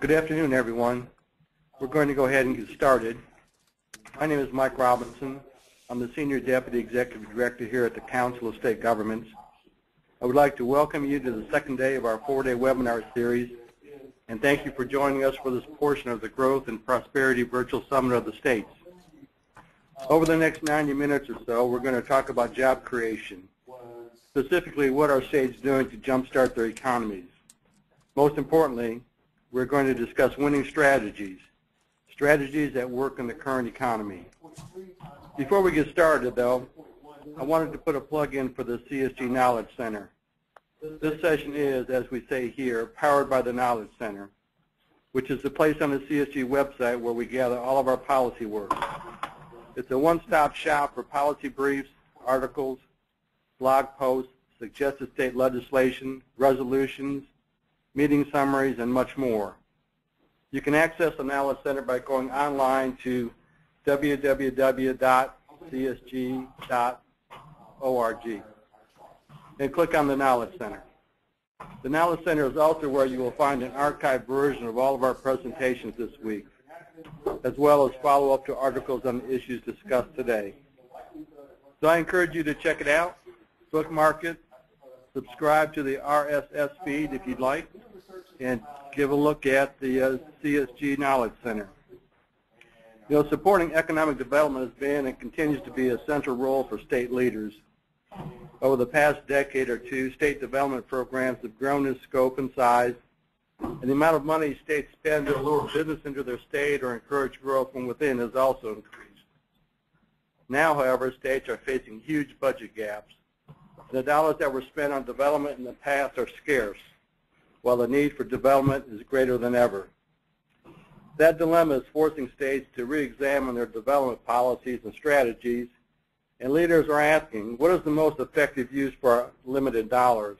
Good afternoon, everyone. We're going to go ahead and get started. My name is Mike Robinson. I'm the Senior Deputy Executive Director here at the Council of State Governments. I would like to welcome you to the second day of our four-day webinar series, and thank you for joining us for this portion of the Growth and Prosperity Virtual Summit of the States. Over the next 90 minutes or so, we're going to talk about job creation, specifically what our states doing to jumpstart their economies. Most importantly, we're going to discuss winning strategies that work in the current economy. Before we get started, though, I wanted to put a plug in for the CSG Knowledge Center. This session is, as we say here, powered by the Knowledge Center, which is the place on the CSG website where we gather all of our policy work. It's a one-stop shop for policy briefs, articles, blog posts, suggested state legislation, resolutions, meeting summaries, and much more. You can access the Knowledge Center by going online to www.csg.org and click on the Knowledge Center. The Knowledge Center is also where you will find an archived version of all of our presentations this week, as well as follow-up to articles on the issues discussed today. So I encourage you to check it out, bookmark it, subscribe to the RSS feed if you'd like, and give a look at the CSG Knowledge Center. You know, supporting economic development has been and continues to be a central role for state leaders. Over the past decade or two, state development programs have grown in scope and size, and the amount of money states spend to lure business into their state or encourage growth from within has also increased. Now, however, states are facing huge budget gaps. The dollars that were spent on development in the past are scarce, while the need for development is greater than ever. That dilemma is forcing states to re-examine their development policies and strategies, and leaders are asking, what is the most effective use for our limited dollars?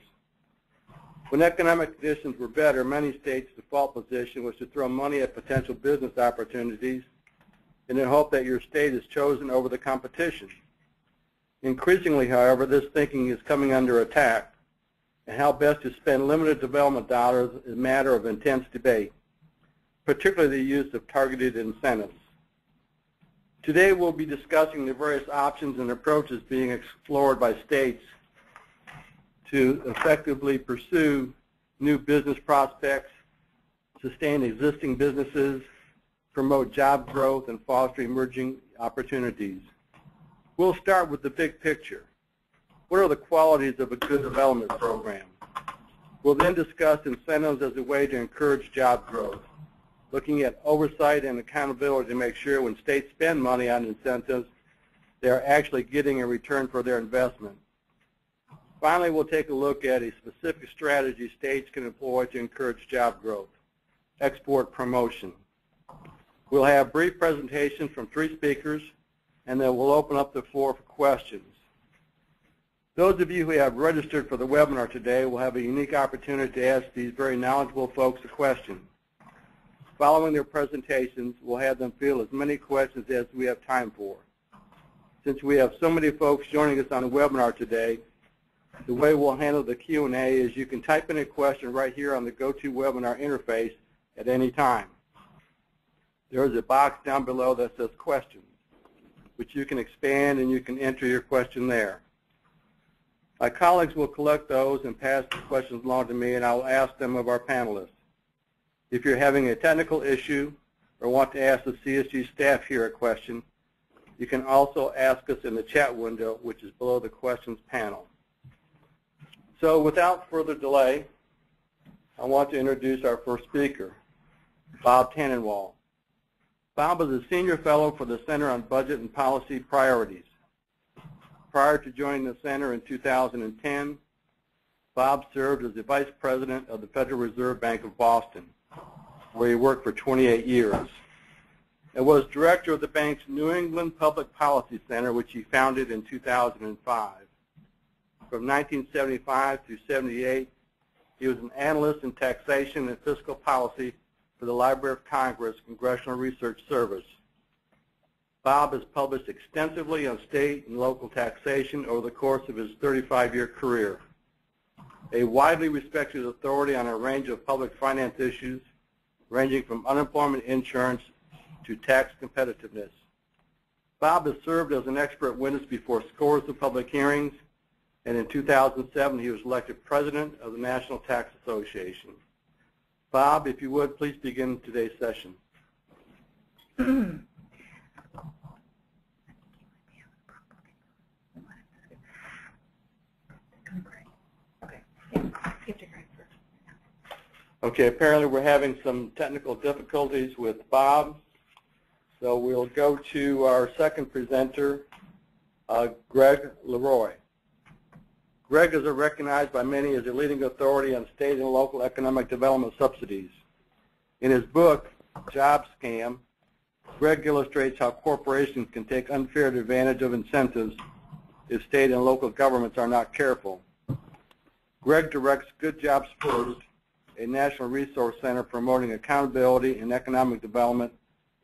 When economic conditions were better, many states' default position was to throw money at potential business opportunities in the hope that your state is chosen over the competition. Increasingly, however, this thinking is coming under attack, and how best to spend limited development dollars is a matter of intense debate, particularly the use of targeted incentives. Today we'll be discussing the various options and approaches being explored by states to effectively pursue new business prospects, sustain existing businesses, promote job growth, and foster emerging opportunities. We'll start with the big picture. What are the qualities of a good development program? We'll then discuss incentives as a way to encourage job growth, looking at oversight and accountability to make sure when states spend money on incentives, they are actually getting a return for their investment. Finally, we'll take a look at a specific strategy states can employ to encourage job growth, export promotion. We'll have brief presentations from three speakers, and then we'll open up the floor for questions. Those of you who have registered for the webinar today will have a unique opportunity to ask these very knowledgeable folks a question. Following their presentations, we'll have them field as many questions as we have time for. Since we have so many folks joining us on the webinar today, the way we'll handle the Q&A is you can type in a question right here on the GoToWebinar interface at any time. There is a box down below that says questions, which you can expand and you can enter your question there. My colleagues will collect those and pass the questions along to me, and I will ask them of our panelists. If you're having a technical issue or want to ask the CSG staff here a question, you can also ask us in the chat window, which is below the questions panel. So without further delay, I want to introduce our first speaker, Bob Tannenwald. Bob is a senior fellow for the Center on Budget and Policy Priorities. Prior to joining the center in 2010, Bob served as the Vice President of the Federal Reserve Bank of Boston, where he worked for 28 years, and was director of the bank's New England Public Policy Center, which he founded in 2005. From 1975 through 78, he was an analyst in taxation and fiscal policy for the Library of Congress Congressional Research Service. Bob has published extensively on state and local taxation over the course of his 35-year career. A widely respected authority on a range of public finance issues, ranging from unemployment insurance to tax competitiveness. Bob has served as an expert witness before scores of public hearings, and in 2007 he was elected president of the National Tax Association. Bob, if you would, please begin today's session. Okay, apparently we're having some technical difficulties with Bob, so we'll go to our second presenter, Greg Leroy. Greg is recognized by many as a leading authority on state and local economic development subsidies. In his book, Job Scam, Greg illustrates how corporations can take unfair advantage of incentives if state and local governments are not careful. Greg directs Good Jobs First, a national resource center promoting accountability and economic development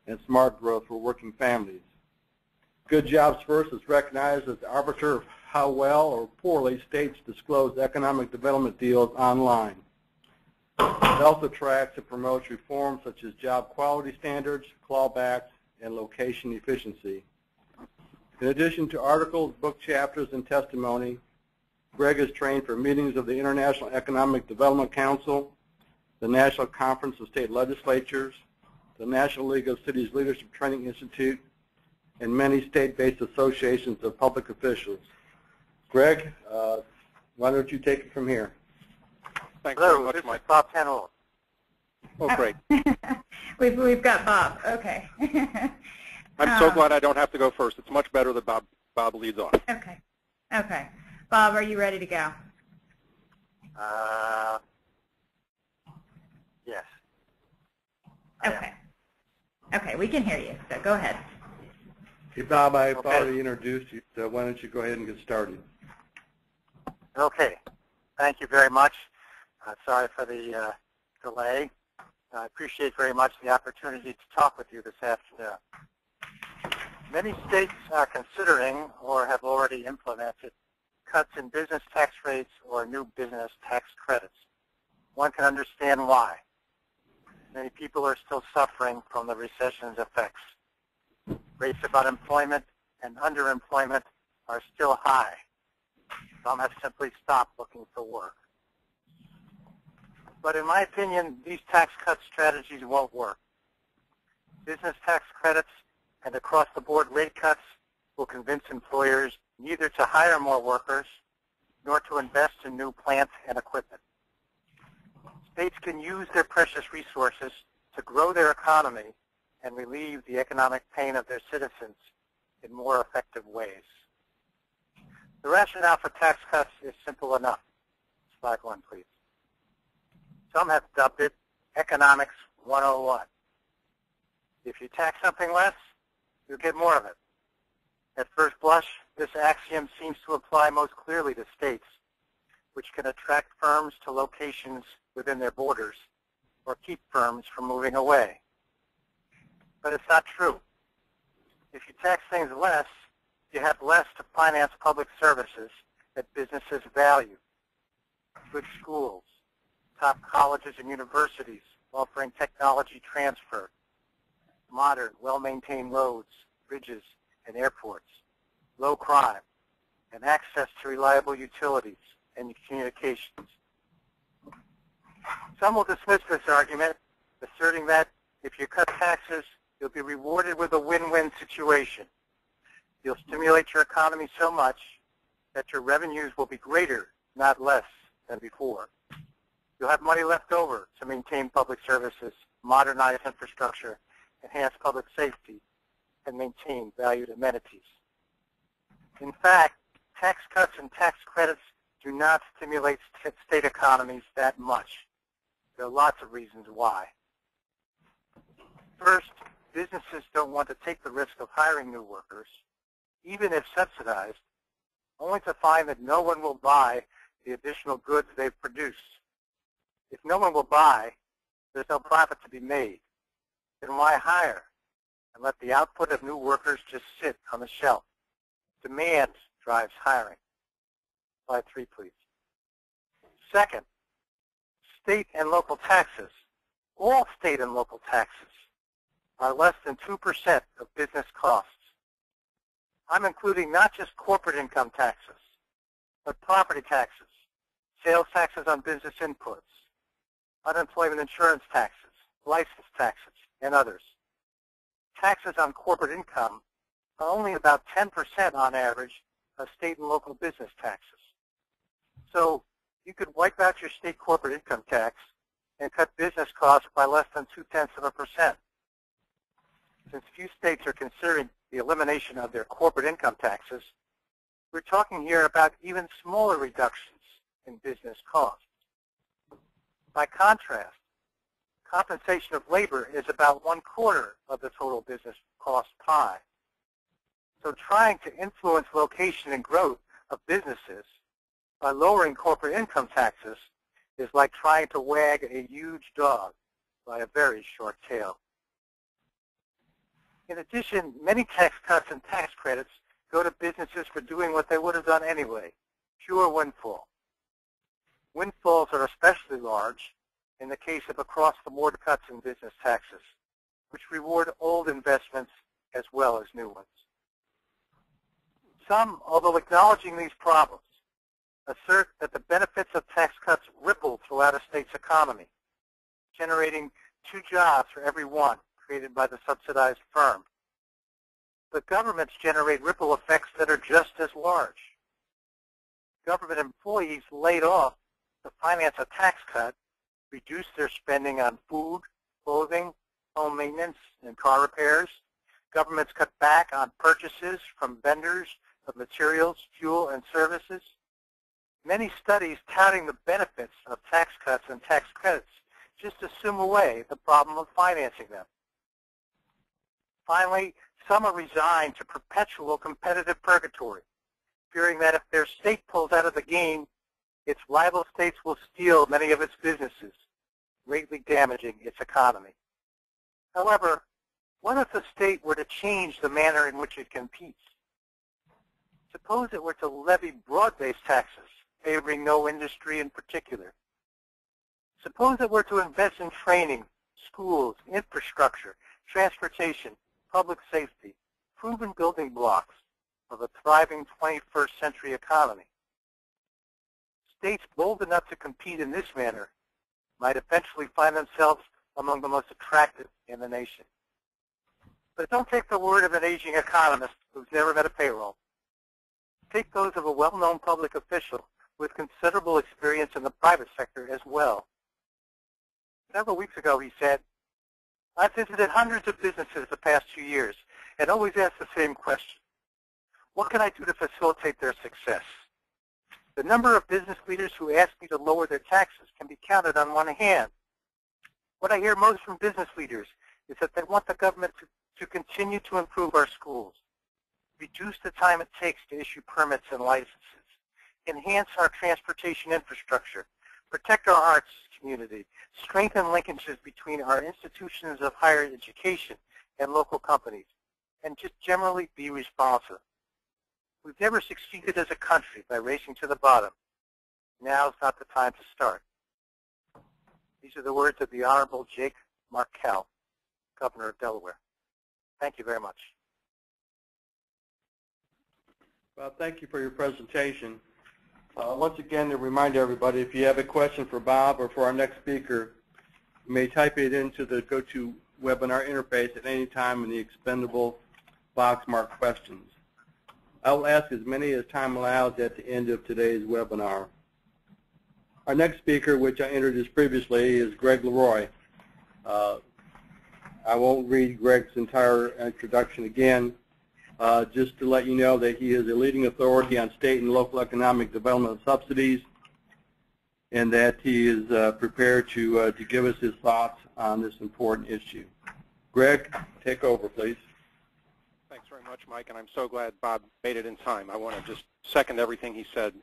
and smart growth for working families. Good Jobs First is recognized as the arbiter of how well or poorly states disclose economic development deals online. It also tracks and promotes reforms such as job quality standards, clawbacks, and location efficiency. In addition to articles, book chapters, and testimony, Greg is trained for meetings of the International Economic Development Council, the National Conference of State Legislatures, the National League of Cities Leadership Training Institute, and many state-based associations of public officials. Greg, why don't you take it from here? Thanks very much, Mike. Is Bob Tannehill. Oh, great. We've got Bob. Okay. I'm so glad I don't have to go first. It's much better that Bob leads off. Okay. Okay. Bob, are you ready to go? Yes. Okay. Okay, we can hear you, so go ahead. Hey, Bob, I've already introduced you, so why don't you go ahead and get started? Okay. Thank you very much. Sorry for the delay. I appreciate very much the opportunity to talk with you this afternoon. Many states are considering or have already implemented cuts in business tax rates or new business tax credits. One can understand why. Many people are still suffering from the recession's effects. Rates of unemployment and underemployment are still high. Some have simply stopped looking for work. But in my opinion, these tax cut strategies won't work. Business tax credits and across-the-board rate cuts will convince employers neither to hire more workers nor to invest in new plants and equipment. States can use their precious resources to grow their economy and relieve the economic pain of their citizens in more effective ways. The rationale for tax cuts is simple enough. Slide 1, please. Some have dubbed it Economics 101. If you tax something less, you'll get more of it. At first blush, this axiom seems to apply most clearly to states, which can attract firms to locations within their borders or keep firms from moving away. But it's not true. If you tax things less, you have less to finance public services that businesses value. Good schools, top colleges and universities offering technology transfer, modern, well-maintained roads, bridges, and airports, low crime, and access to reliable utilities and communications. Some will dismiss this argument, asserting that if you cut taxes, you'll be rewarded with a win-win situation. You'll stimulate your economy so much that your revenues will be greater, not less, than before. You'll have money left over to maintain public services, modernize infrastructure, enhance public safety, and maintain valued amenities. In fact, tax cuts and tax credits do not stimulate state economies that much. There are lots of reasons why. First, businesses don't want to take the risk of hiring new workers, even if subsidized, only to find that no one will buy the additional goods they've produced. If no one will buy, there's no profit to be made. Then why hire and let the output of new workers just sit on the shelf? Demand drives hiring. Slide 3, please. Second, state and local taxes all state and local taxes are less than 2% of business costs. I'm including not just corporate income taxes, but property taxes, sales taxes on business inputs, unemployment insurance taxes, license taxes, and others. Taxes on corporate income are only about 10% on average of state and local business taxes. So you could wipe out your state corporate income tax and cut business costs by less than 0.2%. Since few states are considering the elimination of their corporate income taxes, we're talking here about even smaller reductions in business costs. By contrast, compensation of labor is about 1/4 of the total business cost pie. So trying to influence location and growth of businesses by lowering corporate income taxes is like trying to wag a huge dog by a very short tail. In addition, many tax cuts and tax credits go to businesses for doing what they would have done anyway, pure windfall. Windfalls are especially large in the case of across-the-board cuts in business taxes, which reward old investments as well as new ones. Some, although acknowledging these problems, assert that the benefits of tax cuts ripple throughout a state's economy, generating 2 jobs for every one created by the subsidized firm. But governments generate ripple effects that are just as large. Government employees laid off to finance a tax cut reduce their spending on food, clothing, home maintenance, and car repairs. Governments cut back on purchases from vendors of materials, fuel, and services. Many studies touting the benefits of tax cuts and tax credits just assume away the problem of financing them. Finally, some are resigned to perpetual competitive purgatory, fearing that if their state pulls out of the game, its rival states will steal many of its businesses, greatly damaging its economy. However, what if the state were to change the manner in which it competes? Suppose it were to levy broad-based taxes, favoring no industry in particular. Suppose it were to invest in training, schools, infrastructure, transportation, public safety, proven building blocks of a thriving 21st century economy. States bold enough to compete in this manner might eventually find themselves among the most attractive in the nation. But don't take the word of an aging economist who's never met a payroll. Take those of a well-known public official with considerable experience in the private sector as well. Several weeks ago he said, "I've visited hundreds of businesses the past 2 years and always asked the same question. What can I do to facilitate their success? The number of business leaders who ask me to lower their taxes can be counted on one hand. What I hear most from business leaders is that they want the government to continue to improve our schools, reduce the time it takes to issue permits and licenses, enhance our transportation infrastructure, protect our arts community, strengthen linkages between our institutions of higher education and local companies, and just generally be responsive. We've never succeeded as a country by racing to the bottom. Now's not the time to start." These are the words of the Honorable Jake Markell, Governor of Delaware. Thank you very much. Well, thank you for your presentation. Once again, to remind everybody, if you have a question for Bob or for our next speaker, you may type it into the GoToWebinar interface at any time in the expendable box marked questions. I will ask as many as time allows at the end of today's webinar. Our next speaker, which I introduced previously, is Greg Leroy. I won't read Greg's entire introduction again, just to let you know that he is a leading authority on state and local economic development subsidies, and that he is prepared to give us his thoughts on this important issue. Greg, take over, please. Thanks very much, Mike, and I'm so glad Bob made it in time. I want to just second everything he said.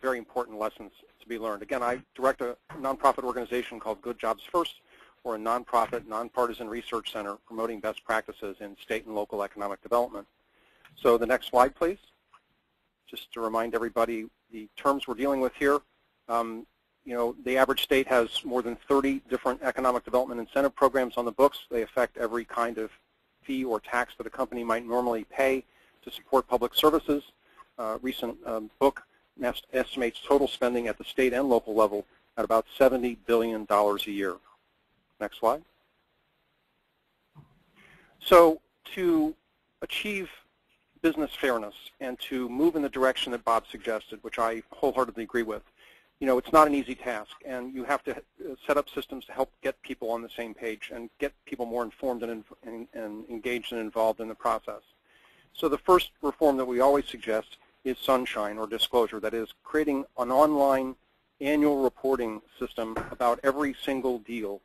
Very important lessons to be learned. Again, I direct a nonprofit organization called Good Jobs First. We're a nonprofit, nonpartisan research center promoting best practices in state and local economic development. So the next slide, please. Just to remind everybody, the terms we're dealing with here, the average state has more than 30 different economic development incentive programs on the books. They affect every kind of fee or tax that a company might normally pay to support public services. Recent book estimates total spending at the state and local level at about $70 billion a year. Next slide. So to achieve business fairness and to move in the direction that Bob suggested, which I wholeheartengly agree with, it's not an easy task, and you have to set up systems to help get people on the same page and get people more informed and engaged and involved in the process. So the first reform that we always suggest is sunshine or disclosure, that is creating an online annual reporting system about every single deal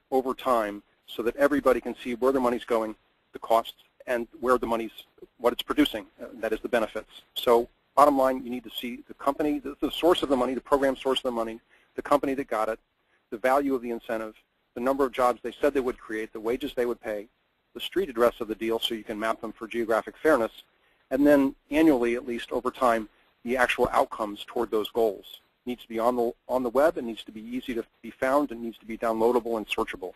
over time so that everybody can see where the money's going, the costs, and where the what it's producing, that is the benefits. So bottom line, you need to see the company, the source of the money, the program source of the money, the company that got it, the value of the incentive, the number of jobs they said they would create, the wages they would pay, the street address of the deal so you can map them for geographic fairness, and then annually, at least over time, the actual outcomes toward those goals. It needs to be on the web, it needs to be easy to be found, it needs to be downloadable and searchable.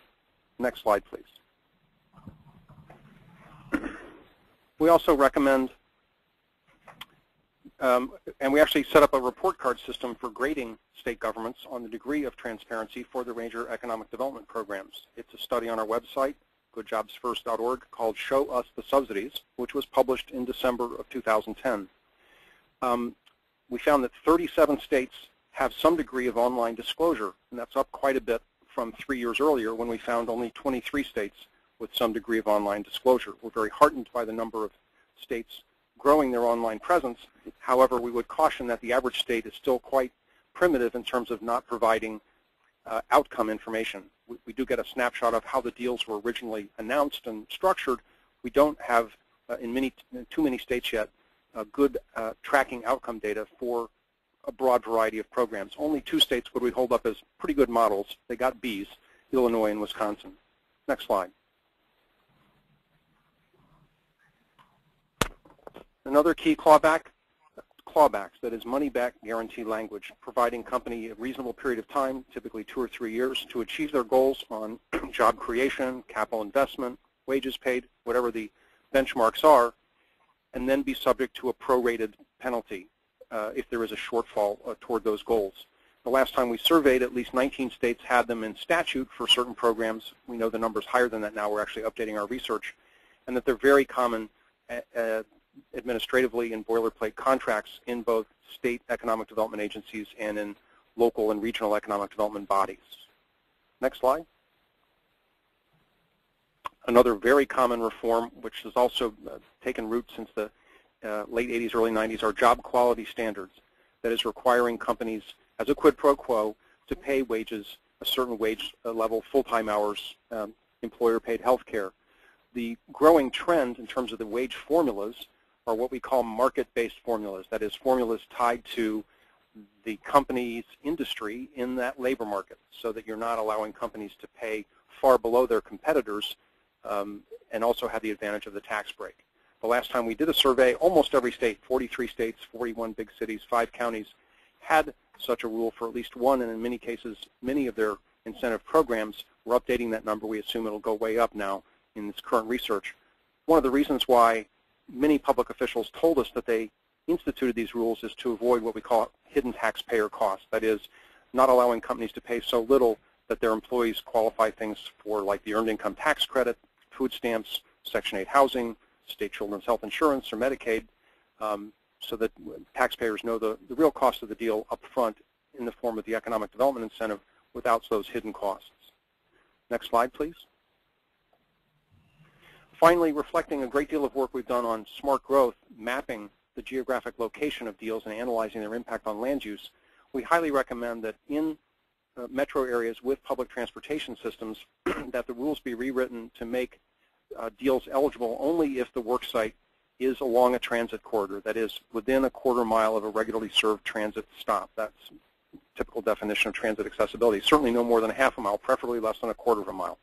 Next slide, please. We also recommend, and we actually set up a report card system for grading state governments on the degree of transparency for the major economic development programs. It's a study on our website, goodjobsfirst.org, called Show Us the Subsidies, which was published in December of 2010. We found that 37 states have some degree of online disclosure, and that's up quite a bit from 3 years earlier when we found only 23 states with some degree of online disclosure. We're very heartened by the number of states growing their online presence. However, we would caution that the average state is still quite primitive in terms of not providing outcome information. We do get a snapshot of how the deals were originally announced and structured. We don't have, in too many states yet, good tracking outcome data for a broad variety of programs. Only 2 states would we hold up as pretty good models. They got Bs, Illinois and Wisconsin. Next slide. Another key clawbacks, that is money-back guarantee language, providing company a reasonable period of time, typically 2 or 3 years, to achieve their goals on job creation, capital investment, wages paid, whatever the benchmarks are, and then be subject to a prorated penalty if there is a shortfall toward those goals. The last time we surveyed, at least 19 states had them in statute for certain programs. We know the number's higher than that now. We're actually updating our research, and that they're very common administratively in boilerplate contracts in both state economic development agencies and in local and regional economic development bodies. Next slide. Another very common reform, which has also taken root since the late 80s, early 90s, are job quality standards. That is requiring companies, as a quid pro quo, to pay wages, a certain wage level, full-time hours, employer-paid health care. The growing trend in terms of the wage formulas are what we call market-based formulas. That is, formulas tied to the company's industry in that labor market, so that you're not allowing companies to pay far below their competitors and also have the advantage of the tax break. The last time we did a survey, almost every state, 43 states, 41 big cities, 5 counties, had such a rule for at least one, and in many cases, many of their incentive programs. We're updating that number. We assume it'll go way up now in this current research. One of the reasons why many public officials told us that they instituted these rules is to avoid what we call hidden taxpayer costs. That is, not allowing companies to pay so little that their employees qualify things for, like the Earned Income Tax Credit, food stamps, Section 8 housing, state children's health insurance, or Medicaid, so that taxpayers know the real cost of the deal up front in the form of the economic development incentive without those hidden costs. Next slide, please. Finally, reflecting a great deal of work we've done on smart growth, mapping the geographic location of deals and analyzing their impact on land use, we highly recommend that in metro areas with public transportation systems that the rules be rewritten to make deals eligible only if the work site is along a transit corridor, that is within a quarter mile of a regularly served transit stop. That's typical definition of transit accessibility. Certainly no more than a half a mile, preferably less than a quarter of a mile.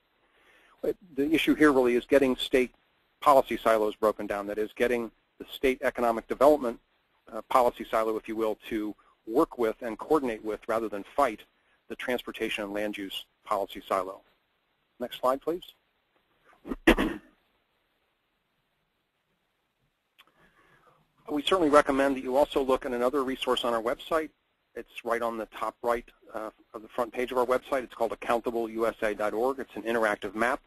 The issue here really is getting state policy silos broken down, that is getting the state economic development policy silo, if you will, to work with and coordinate with rather than fight the transportation and land use policy silo. Next slide, please. We certainly recommend that you also look at another resource on our website. It's right on the top right of the front page of our website. It's called accountableusa.org. It's an interactive map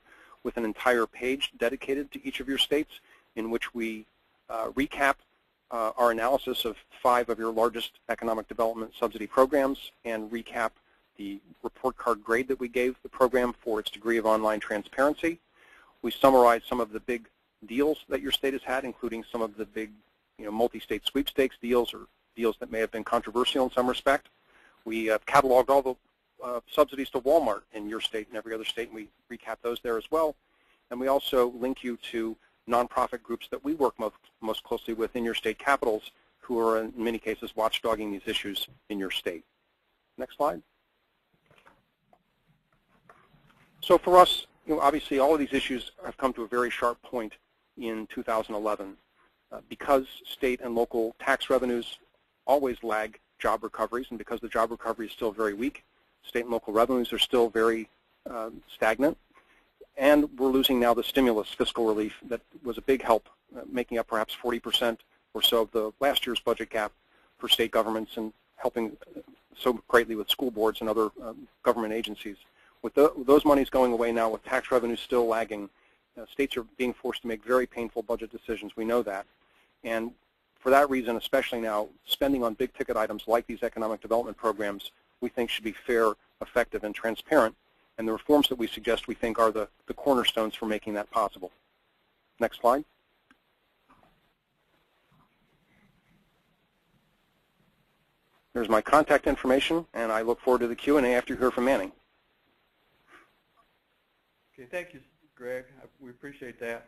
with an entire page dedicated to each of your states, in which we recap our analysis of 5 of your largest economic development subsidy programs and recap the report card grade that we gave the program for its degree of online transparency. We summarize some of the big deals that your state has had, including some of the big multi-state sweepstakes deals or deals that may have been controversial in some respect. We cataloged all the subsidies to Walmart in your state and every other state, and we recap those there as well. And we also link you to nonprofit groups that we work most closely with in your state capitals, who are in many cases watchdogging these issues in your state. Next slide. So for us, obviously all of these issues have come to a very sharp point in 2011. Because state and local tax revenues always lag job recoveries, and because the job recovery is still very weak, state and local revenues are still very stagnant. And we're losing now the stimulus fiscal relief that was a big help, making up perhaps 40% or so of the last year's budget gap for state governments and helping so greatly with school boards and other government agencies. With those monies going away now, with tax revenues still lagging, states are being forced to make very painful budget decisions. We know that. And for that reason, especially now, spending on big ticket items like these economic development programs, we think should be fair, effective, and transparent. And the reforms that we suggest, we think, are the cornerstones for making that possible. Next slide. There's my contact information, and I look forward to the Q&A after you hear from Manny. Okay, thank you, Greg. We appreciate that.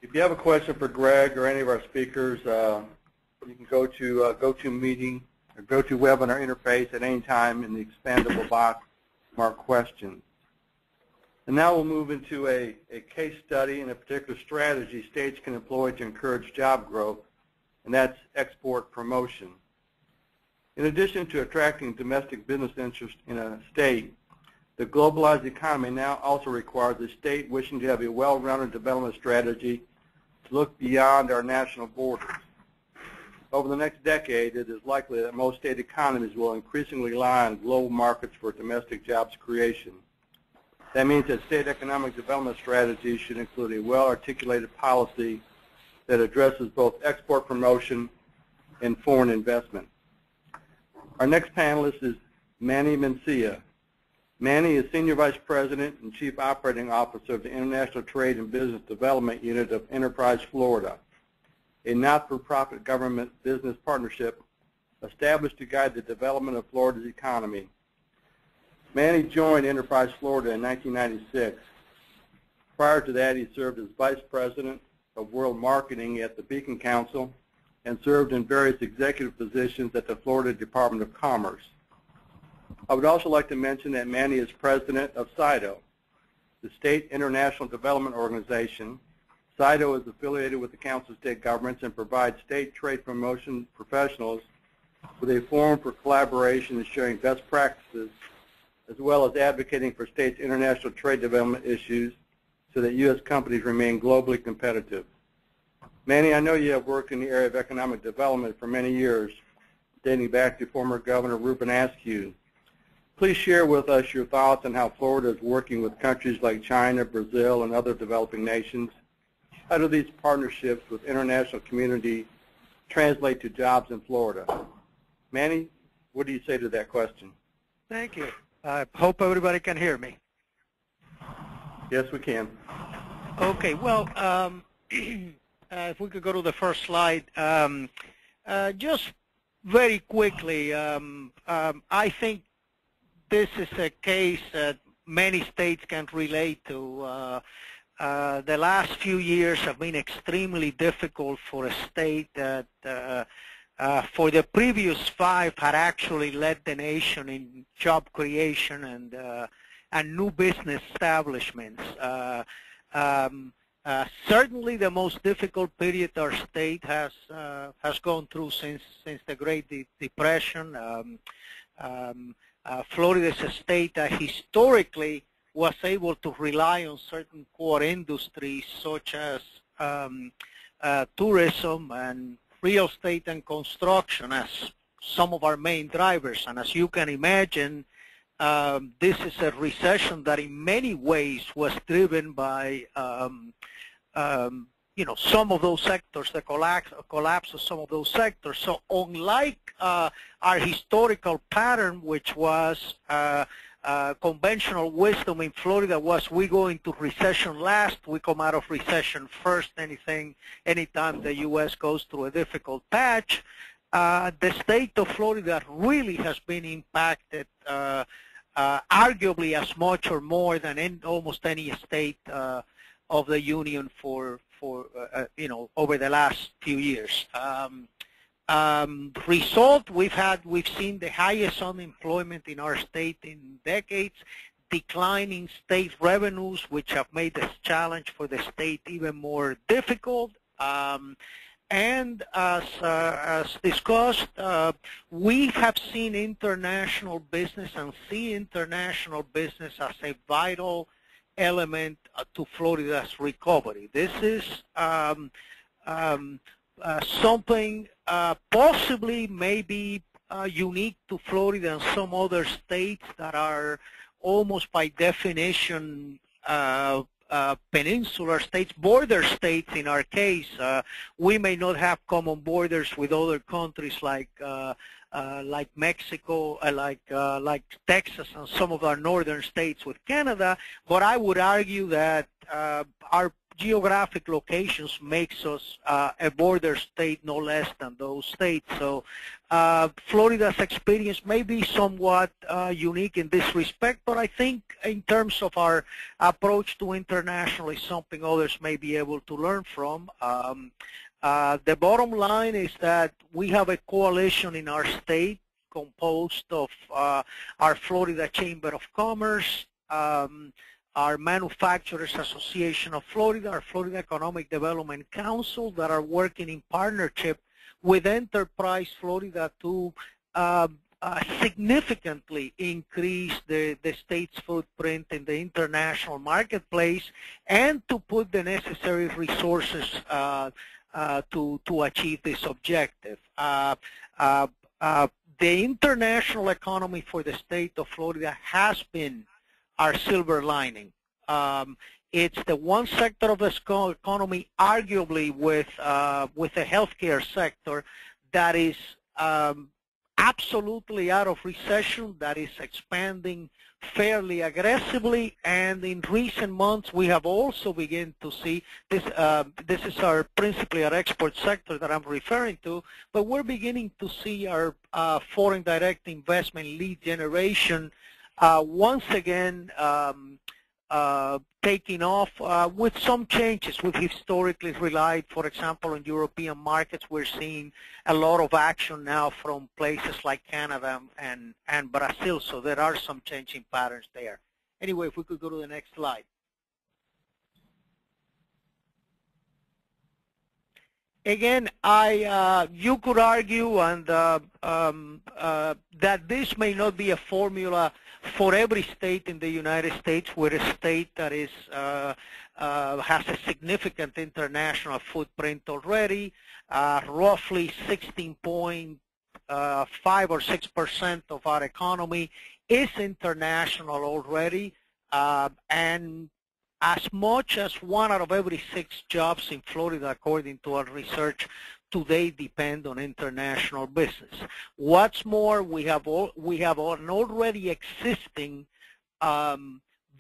If you have a question for Greg or any of our speakers, you can go to GoToMeeting or GoToWebinar interface at any time in the expandable box marked questions. And now we'll move into a case study and a particular strategy states can employ to encourage job growth, and that's export promotion. In addition to attracting domestic business interest in a state, the globalized economy now also requires a state wishing to have a well-rounded development strategy to look beyond our national borders. Over the next decade, it is likely that most state economies will increasingly rely on global markets for domestic jobs creation. That means that state economic development strategies should include a well-articulated policy that addresses both export promotion and foreign investment. Our next panelist is Manny Mencia. Manny is Senior Vice President and Chief Operating Officer of the International Trade and Business Development Unit of Enterprise Florida, a not-for-profit government business partnership established to guide the development of Florida's economy. Manny joined Enterprise Florida in 1996. Prior to that, he served as Vice President of World Marketing at the Beacon Council and served in various executive positions at the Florida Department of Commerce. I would also like to mention that Manny is president of CSGovts, the State International Development Organization. CSGovts is affiliated with the Council of State Governments and provides state trade promotion professionals with a forum for collaboration and sharing best practices, as well as advocating for states' international trade development issues so that U.S. companies remain globally competitive. Manny, I know you have worked in the area of economic development for many years, dating back to former Governor Ruben Askew. Please share with us your thoughts on how Florida is working with countries like China, Brazil, and other developing nations. How do these partnerships with international community translate to jobs in Florida? Manny, what do you say to that question? Thank you. I hope everybody can hear me. Yes, we can. Okay, well, if we could go to the first slide. Just very quickly, I think this is a case that many states can relate to. The last few years have been extremely difficult for a state that for the previous 5 had actually led the nation in job creation and new business establishments. Certainly the most difficult period our state has gone through since the Great Depression. Florida is a state that historically was able to rely on certain core industries such as tourism and real estate and construction as some of our main drivers. And as you can imagine, this is a recession that in many ways was driven by some of those sectors, the collapse of some of those sectors. So unlike our historical pattern, which was conventional wisdom in Florida was we go into recession last, we come out of recession first, anytime the U.S. goes through a difficult patch, the state of Florida really has been impacted arguably as much or more than in almost any state of the union for over the last few years. Result, we've seen the highest unemployment in our state in decades, declining state revenues, which have made this challenge for the state even more difficult. And as discussed, we have seen international business and see international business as a vital element to Florida's recovery. This is something possibly maybe unique to Florida and some other states that are almost by definition peninsular states, border states in our case. We may not have common borders with other countries like Mexico, like Texas and some of our northern states with Canada, but I would argue that our geographic locations makes us a border state no less than those states. So Florida's experience may be somewhat unique in this respect, but I think in terms of our approach to international is something others may be able to learn from. The bottom line is that we have a coalition in our state composed of our Florida Chamber of Commerce, our Manufacturers Association of Florida, our Florida Economic Development Council that are working in partnership with Enterprise Florida to significantly increase the state's footprint in the international marketplace and to put the necessary resources to achieve this objective. The international economy for the state of Florida has been our silver lining. It's the one sector of the economy, arguably with the healthcare sector, that is absolutely out of recession, that is expanding fairly aggressively, and in recent months we have also begun to see this. This is principally our export sector that I'm referring to, but we're beginning to see our foreign direct investment lead generation once again taking off with some changes. We've historically relied, for example, on European markets. We're seeing a lot of action now from places like Canada and Brazil, so there are some changing patterns there. Anyway, if we could go to the next slide. Again, you could argue and that this may not be a formula for every state in the United States. We're a state that is has a significant international footprint already. Roughly 16.5 or 6% of our economy is international already, and as much as 1 out of every 6 jobs in Florida, according to our research, today depend on international business. What's more, we have an already existing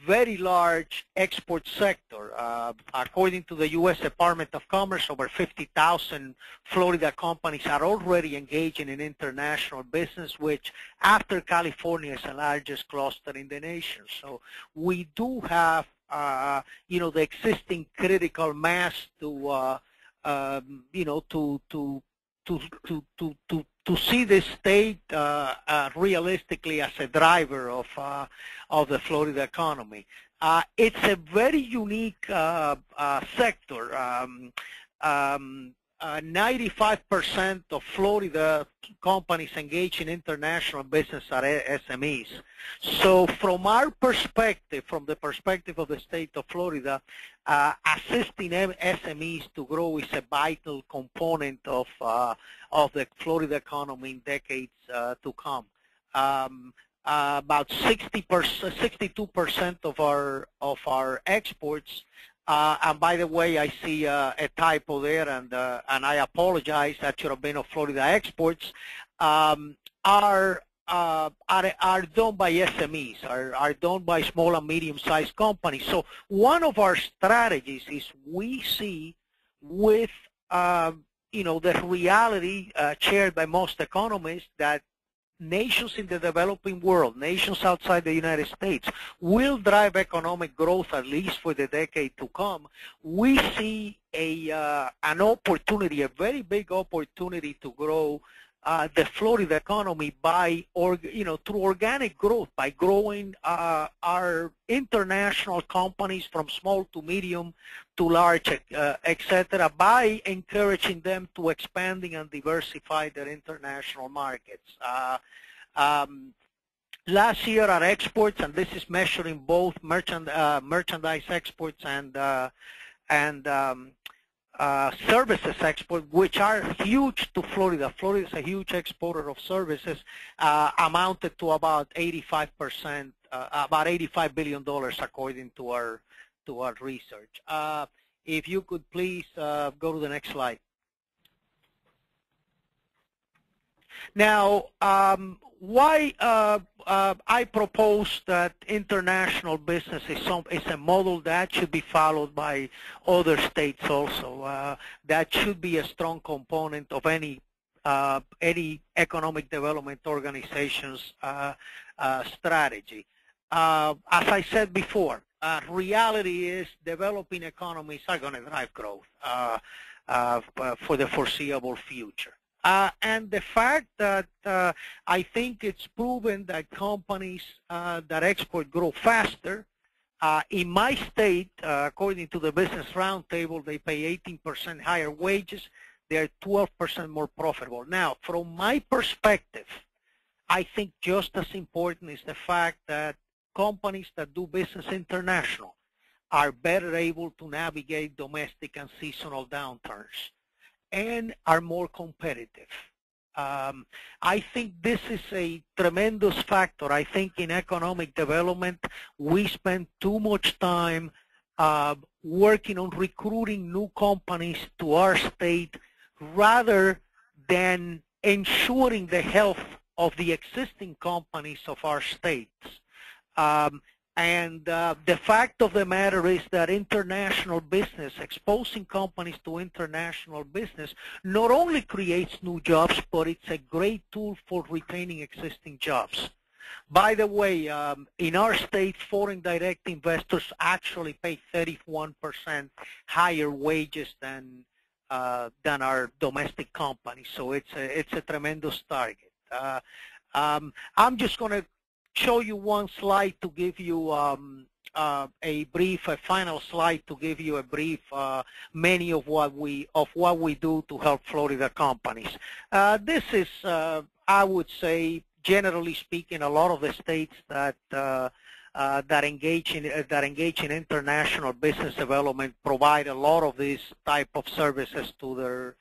very large export sector. According to the U.S. Department of Commerce, over 50,000 Florida companies are already engaging in international business, which after California is the largest cluster in the nation. So we do have the existing critical mass to to see the state realistically as a driver of the Florida economy. It's a very unique sector. 95% of Florida companies engaged in international business are SMEs. So from our perspective, from the perspective of the state of Florida, assisting SMEs to grow is a vital component of the Florida economy in decades to come. About 62% of our exports. And by the way, I see a typo there, and I apologize. That should have been of Florida exports. Are done by SMEs, are done by small and medium-sized companies. So one of our strategies is we see with the reality shared by most economists that nations in the developing world, nations outside the United States, will drive economic growth at least for the decade to come. We see an opportunity, a very big opportunity to grow the Florida economy by, through organic growth, by growing our international companies from small to medium to large, etc., by encouraging them to expanding and diversify their international markets. Last year, our exports, and this is measuring both merchandise exports and services export, which are huge to Florida. Florida is a huge exporter of services, amounted to about 85%, about $85 billion according to our research. If you could please go to the next slide. Now, why I propose that international business is a model that should be followed by other states also. That should be a strong component of any economic development organization's strategy. As I said before, reality is developing economies are going to drive growth for the foreseeable future. And the fact that I think it's proven that companies that export grow faster. In my state, according to the Business Roundtable, they pay 18% higher wages. They're 12% more profitable. Now, from my perspective, I think just as important is the fact that companies that do business international are better able to navigate domestic and seasonal downturns and are more competitive. I think this is a tremendous factor. I think in economic development, we spend too much time working on recruiting new companies to our state rather than ensuring the health of the existing companies of our states. And the fact of the matter is that international business, exposing companies to international business, not only creates new jobs, but it's a great tool for retaining existing jobs. By the way, in our state, foreign direct investors actually pay 31% higher wages than our domestic companies. So it's a tremendous target. I'm just going to show you one slide to give you a final slide to give you a brief menu of what we do to help Florida companies. This is, I would say, generally speaking, a lot of the states that engage in international business development provide a lot of these type of services to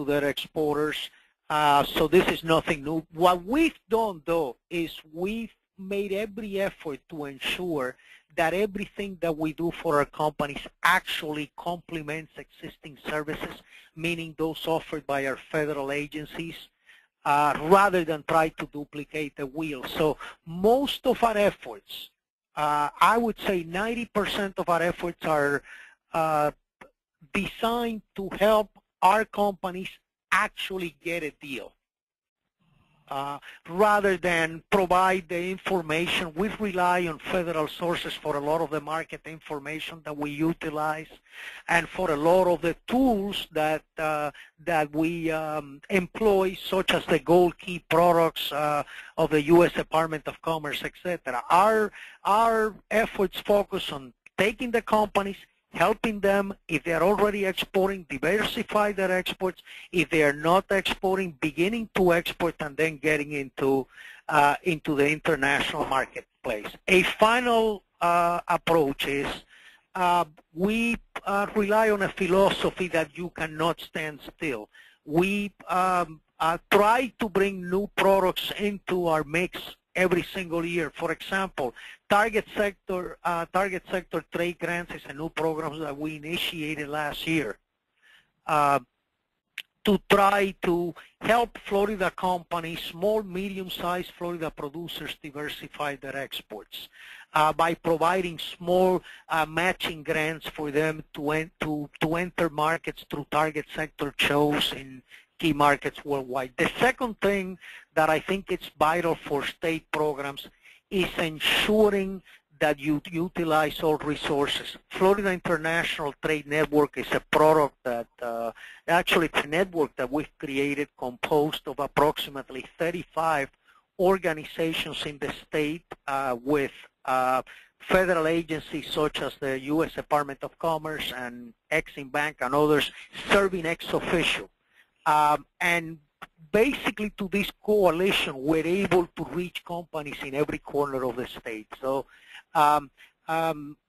their exporters. So this is nothing new. What we've done, though, is we've made every effort to ensure that everything that we do for our companies actually complements existing services, meaning those offered by our federal agencies, rather than try to duplicate the wheel. So most of our efforts, I would say 90% of our efforts are designed to help our companies actually get a deal. Rather than provide the information, we rely on federal sources for a lot of the market information that we utilize, and for a lot of the tools that we employ, such as the Gold Key products of the U.S. Department of Commerce, etc. Our efforts focus on taking the companies, helping them, if they're already exporting, diversify their exports. If they are not exporting, beginning to export and then getting into the international marketplace. A final approach is we rely on a philosophy that you cannot stand still. We try to bring new products into our mix every single year. For example, target sector trade grants is a new program that we initiated last year to try to help Florida companies, small, medium-sized Florida producers, diversify their exports by providing small matching grants for them to enter markets through target sector shows in key markets worldwide. The second thing that I think is vital for state programs is ensuring that you utilize all resources. Florida International Trade Network is a product that, actually it's a network that we've created composed of approximately 35 organizations in the state with federal agencies such as the U.S. Department of Commerce and Exim Bank and others serving ex officio. And basically to this coalition, we're able to reach companies in every corner of the state. So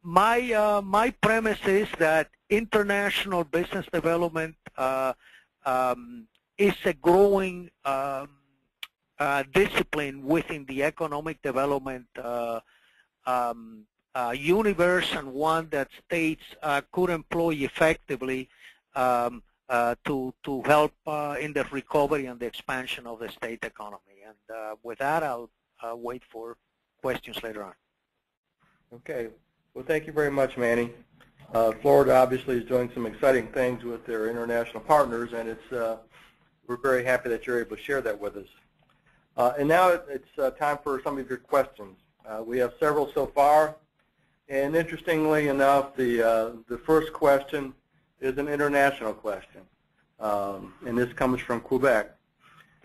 my premise is that international business development is a growing discipline within the economic development universe, and one that states could employ effectively to help in the recovery and the expansion of the state economy. And with that, I'll wait for questions later on. Okay. Well, thank you very much, Manny. Florida obviously is doing some exciting things with their international partners, and we're very happy that you're able to share that with us. And now it's time for some of your questions. We have several so far, and interestingly enough, the first question is an international question, and this comes from Quebec.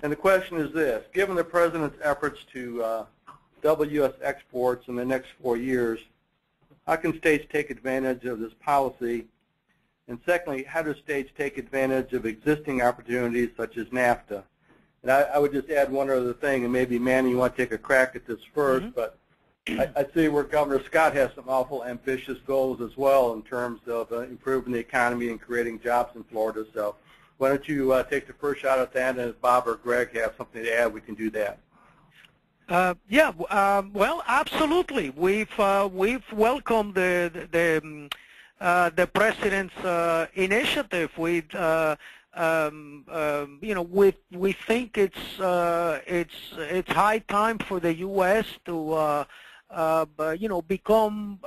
And the question is this: given the President's efforts to double U.S. exports in the next 4 years, how can states take advantage of this policy? And secondly, how do states take advantage of existing opportunities such as NAFTA? And I would just add one other thing, and maybe Manny, you want to take a crack at this first, but I see where Governor Scott has some awful ambitious goals as well in terms of improving the economy and creating jobs in Florida. So why don't you take the first shot at that, and if Bob or Greg have something to add, we can do that. Well, absolutely. We've welcomed the President's initiative. We think it's high time for the U.S. to become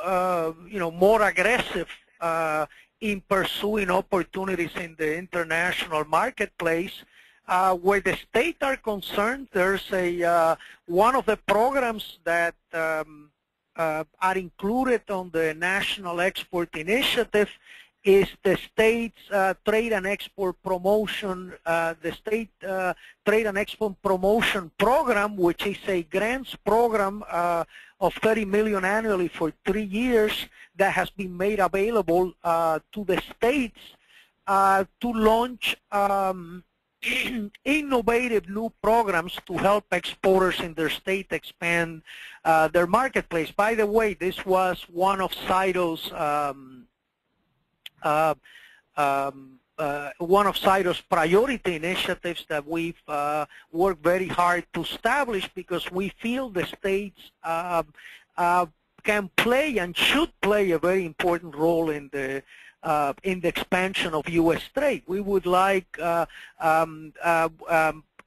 more aggressive in pursuing opportunities in the international marketplace. Where the states are concerned, there's one of the programs that are included on the National Export Initiative is the state's trade and export promotion, the state trade and export promotion program, which is a grants program of $30 million annually for 3 years that has been made available to the states to launch innovative new programs to help exporters in their state expand their marketplace. By the way, this was one of CSGovts' priority initiatives that we've worked very hard to establish, because we feel the states can play and should play a very important role in the expansion of U.S. trade. We would like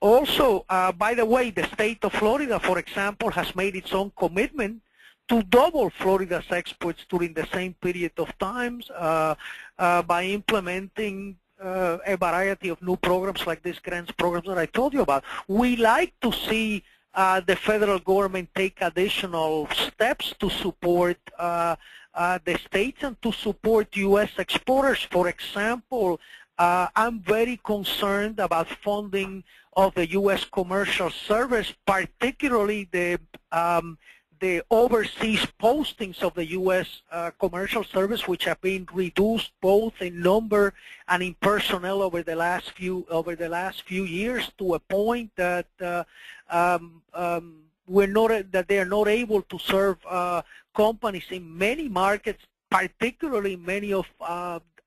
also, by the way, the state of Florida, for example, has made its own commitment to double Florida's exports during the same period of time by implementing a variety of new programs like these grants programs that I told you about. We like to see the federal government take additional steps to support the states and to support U.S. exporters. For example, I'm very concerned about funding of the U.S. commercial service, particularly the the overseas postings of the U.S. Commercial Service, which have been reduced both in number and in personnel over the last few years, to a point that that they are not able to serve companies in many markets, particularly many of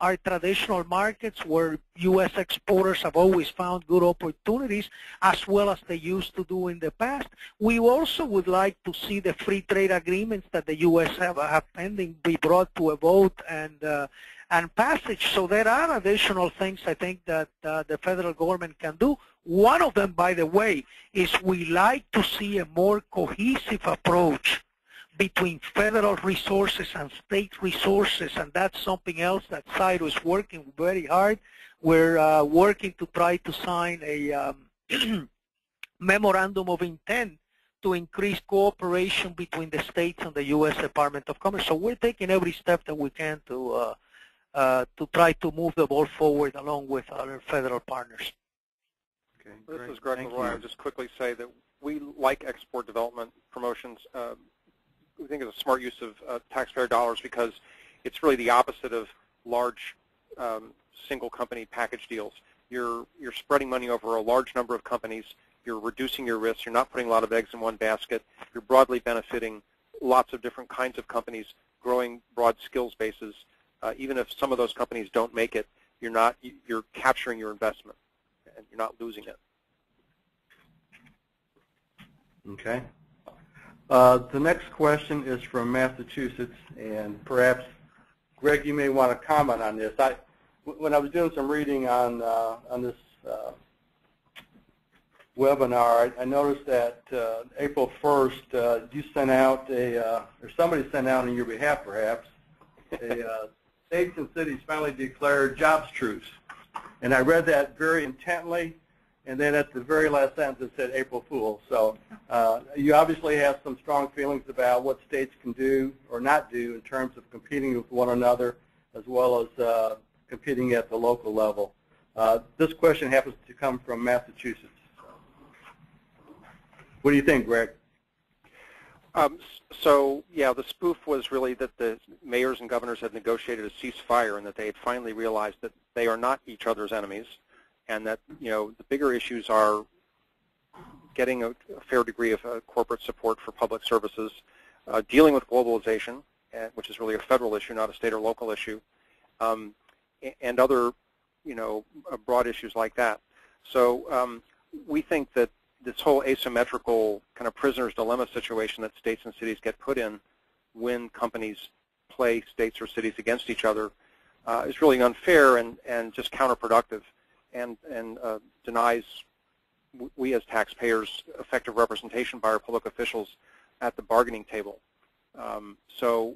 our traditional markets where U.S. exporters have always found good opportunities, as well as they used to do in the past. We also would like to see the free trade agreements that the U.S. have pending be brought to a vote and passage. So there are additional things I think that the federal government can do. One of them, by the way, is we like to see a more cohesive approach between federal resources and state resources, and that's something else that CSGovts is working very hard. We're working to try to sign a memorandum of intent to increase cooperation between the states and the U.S. Department of Commerce. So we're taking every step that we can to try to move the ball forward along with our federal partners. Okay, this is Greg Leroy. I'll just quickly say that we like export development promotions. We think it's a smart use of taxpayer dollars because it's really the opposite of large single company package deals. You're spreading money over a large number of companies. You're reducing your risks. You're not putting a lot of eggs in one basket. You're broadly benefiting lots of different kinds of companies, growing broad skills bases. Even if some of those companies don't make it, you're capturing your investment and you're not losing it. Okay. The next question is from Massachusetts, and perhaps, Greg, you may want to comment on this. When I was doing some reading on this webinar, I noticed that April 1st, you sent out or somebody sent out on your behalf, perhaps, states and cities finally declared jobs truce. And I read that very intently. And then at the very last sentence it said April Fool. So you obviously have some strong feelings about what states can do or not do in terms of competing with one another, as well as competing at the local level. This question happens to come from Massachusetts. What do you think, Greg? So yeah, the spoof was really that the mayors and governors had negotiated a ceasefire and that they had finally realized that they are not each other's enemies, and that the bigger issues are getting a fair degree of corporate support for public services, dealing with globalization, which is really a federal issue, not a state or local issue, and other broad issues like that. So we think that this whole asymmetrical kind of prisoner's dilemma situation that states and cities get put in when companies play states or cities against each other is really unfair and just counterproductive, and denies we as taxpayers effective representation by our public officials at the bargaining table. So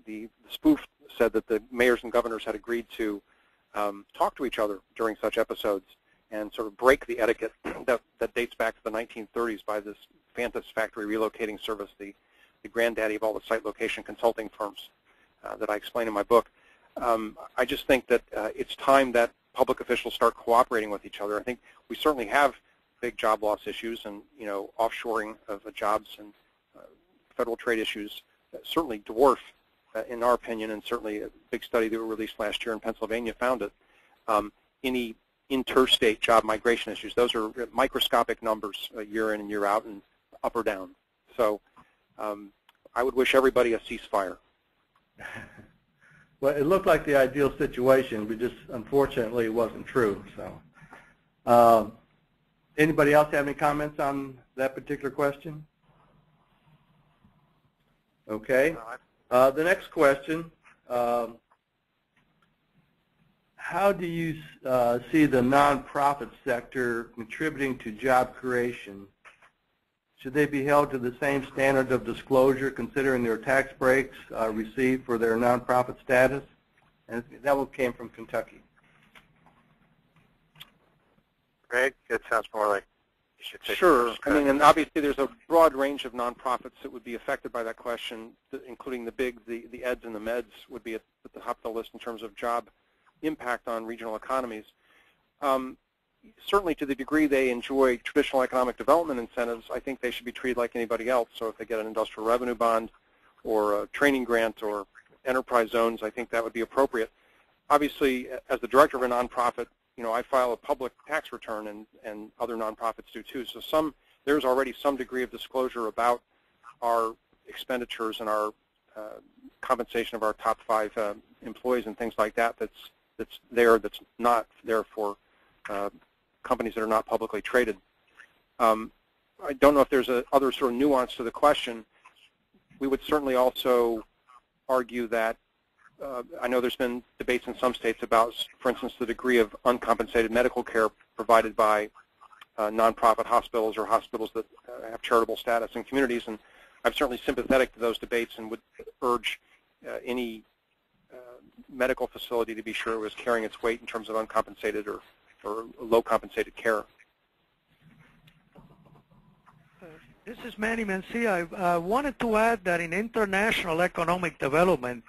the spoof said that the mayors and governors had agreed to talk to each other during such episodes and sort of break the etiquette that dates back to the 1930s by this Fantas factory relocating service, the granddaddy of all the site location consulting firms that I explain in my book. I just think that it's time that public officials start cooperating with each other. I think we certainly have big job loss issues and offshoring of jobs and federal trade issues that certainly dwarf, in our opinion, and certainly a big study that was released last year in Pennsylvania found it, any interstate job migration issues. Those are microscopic numbers year in and year out and up or down. So I would wish everybody a ceasefire. Well, it looked like the ideal situation, but just unfortunately it wasn't true. So, anybody else have any comments on that particular question? Okay. The next question: how do you see the nonprofit sector contributing to job creation? Should they be held to the same standard of disclosure considering their tax breaks received for their nonprofit status? And that one came from Kentucky. Greg, it sounds more like you should take Sure. I mean, and obviously there's a broad range of nonprofits that would be affected by that question, including the eds and the meds would be at the top of the list in terms of job impact on regional economies. certainly to the degree they enjoy traditional economic development incentives, I think they should be treated like anybody else. So if they get an industrial revenue bond or a training grant or enterprise zones, I think that would be appropriate. Obviously, as the director of a nonprofit, I file a public tax return, and other nonprofits do too. So there's already some degree of disclosure about our expenditures and our compensation of our top 5 employees and things like that. That's not there for companies that are not publicly traded. I don't know if there's other sort of nuance to the question. We would certainly also argue that I know there's been debates in some states about, for instance, the degree of uncompensated medical care provided by nonprofit hospitals or hospitals that have charitable status in communities, and I'm certainly sympathetic to those debates and would urge any medical facility to be sure it was carrying its weight in terms of uncompensated or low compensated care. This is Manny Mencia. I wanted to add that in international economic development,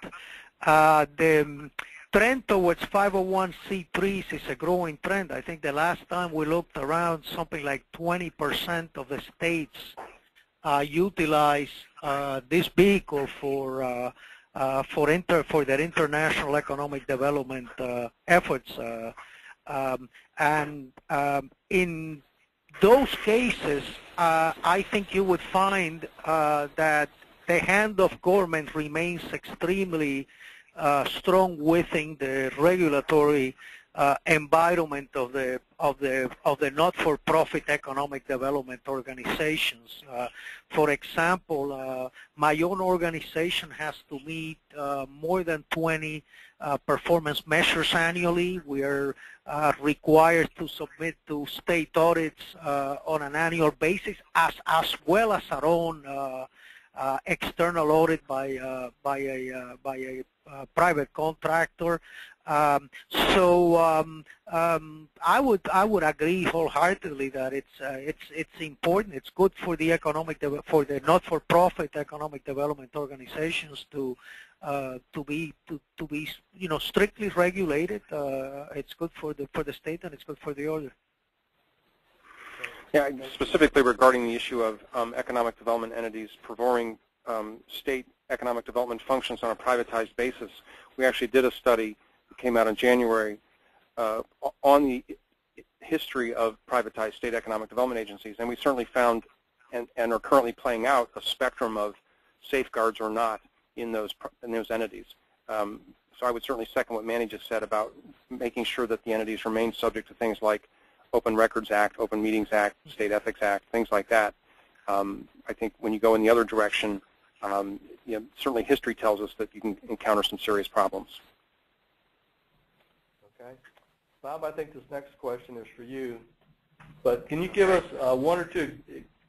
the trend towards 501c3s is a growing trend. I think the last time we looked around, something like 20% of the states utilize this vehicle for their international economic development efforts. In those cases, I think you would find that the hand of government remains extremely strong within the regulatory environment of the not-for-profit economic development organizations. For example, my own organization has to meet more than 20 performance measures annually. We are required to submit to state audits on an annual basis, as well as our own external audit by a private contractor. I would agree wholeheartedly that it's important. It's good for the not-for-profit economic development organizations to be strictly regulated. It's good for the state, and it's good for the order. Yeah, specifically regarding the issue of economic development entities performing state economic development functions on a privatized basis, we actually did a study that came out in January on the history of privatized state economic development agencies, and we certainly found and are currently playing out a spectrum of safeguards or not in those entities. So I would certainly second what Manny just said about making sure that the entities remain subject to things like Open Records Act, Open Meetings Act, State Ethics Act, things like that. I think when you go in the other direction, certainly history tells us that you can encounter some serious problems. Okay. Bob, I think this next question is for you. But can you give us 1 or 2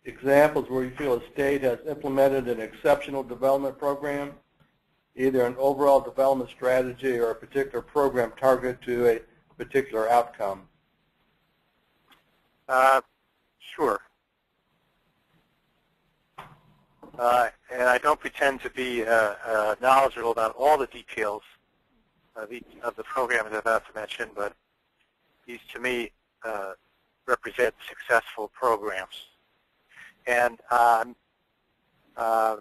examples where you feel a state has implemented an exceptional development program, either an overall development strategy or a particular program targeted to a particular outcome? Sure. And I don't pretend to be knowledgeable about all the details of the programs I'm about to mention, but these, to me, represent successful programs. And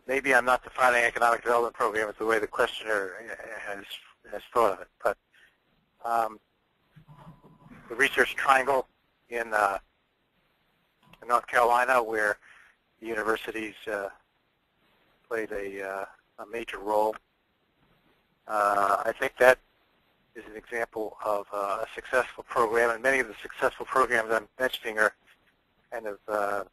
maybe I'm not defining economic development program as the way the questioner has thought of it, but the Research Triangle in North Carolina, where the universities played a major role. I think that is an example of a successful program, and many of the successful programs I'm mentioning are kind of the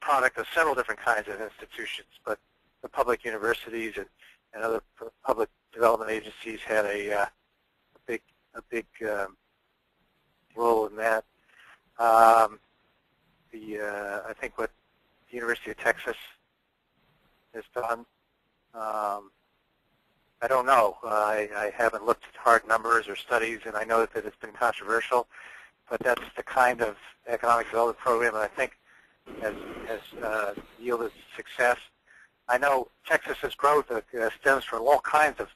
product of several different kinds of institutions, but the public universities and other public development agencies had a big role in that. I think what the University of Texas has done, I don't know. I haven't looked at hard numbers or studies, and I know that it's been controversial, but that's the kind of economic development program that I think has yielded success. I know Texas's growth stems from all kinds of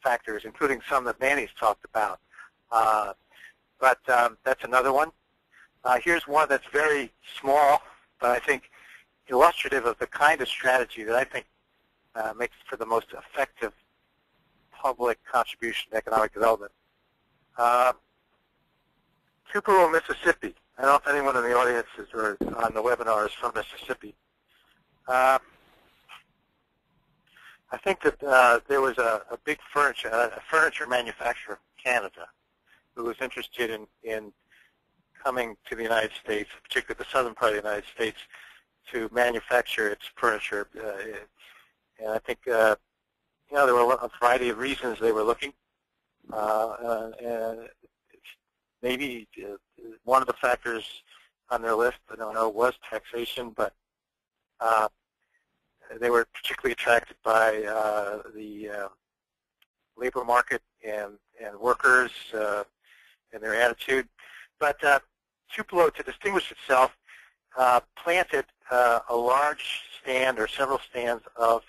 factors, including some that Manny's talked about. but that's another one. Here's one that's very small, but I think illustrative of the kind of strategy that I think makes for the most effective public contribution to economic development. Tupelo, Mississippi. I don't know if anyone in the audience is, or on the webinar is from Mississippi. I think that there was a big furniture manufacturer in Canada who was interested in coming to the United States, particularly the southern part of the United States, to manufacture its furniture. And I think there were a variety of reasons they were looking. And maybe one of the factors on their list, I don't know, was taxation, but they were particularly attracted by the labor market and workers and their attitude. But Tupelo, to distinguish itself, planted a large stand or several stands of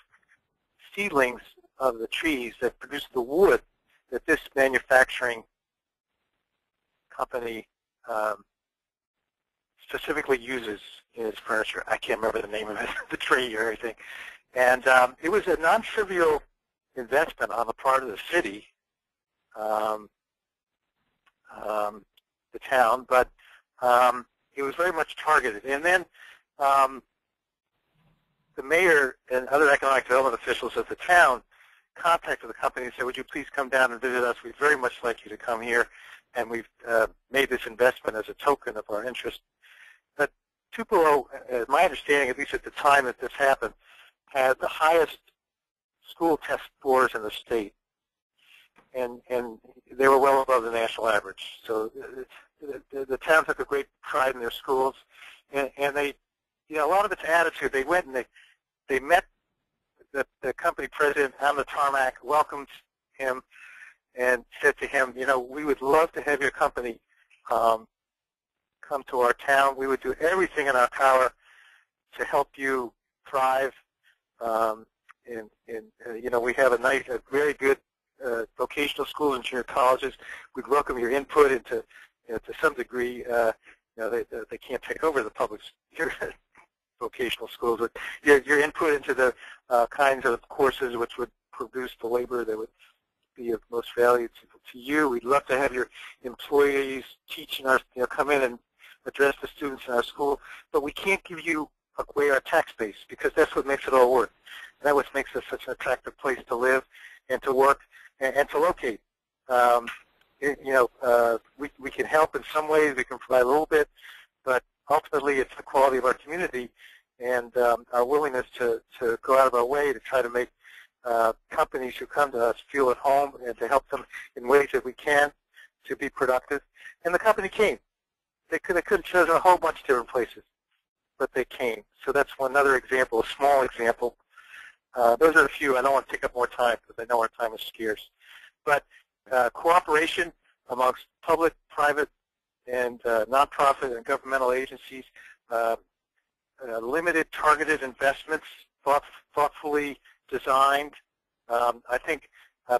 seedlings of the trees that produce the wood that this manufacturing company specifically uses in its furniture. I can't remember the name of it, the tree or anything. And it was a non-trivial investment on the part of the city, the town, but it was very much targeted. And then the mayor and other economic development officials of the town contacted the company and said, would you please come down and visit us? We'd very much like you to come here, and we've made this investment as a token of our interest. But Tupelo, my understanding, at least at the time that this happened, had the highest school test scores in the state, and they were well above the national average. So the town took a great pride in their schools, and they, a lot of its attitude, they went and they met the company president on the tarmac, welcomed him, and said to him, we would love to have your company come to our town. We would do everything in our power to help you thrive. We have a very good vocational schools and junior colleges. We'd welcome your input into, to some degree, they can't take over the public vocational schools, but your input into the kinds of courses which would produce the labor that would be of most value to you. We'd love to have your employees teach in our, come in and address the students in our school, but we can't give you away our tax base because that's what makes it all work. That's what makes us such an attractive place to live and to work and to locate. We can help in some ways. We can provide a little bit, but ultimately it's the quality of our community and our willingness to go out of our way to try to make companies who come to us feel at home and to help them in ways that we can to be productive. And the company came. They could have chosen a whole bunch of different places, but they came. So that's another example, a small example. Those are a few. I don't want to take up more time because I know our time is scarce. But cooperation amongst public, private, and nonprofit and governmental agencies, limited targeted investments, thoughtfully designed. I think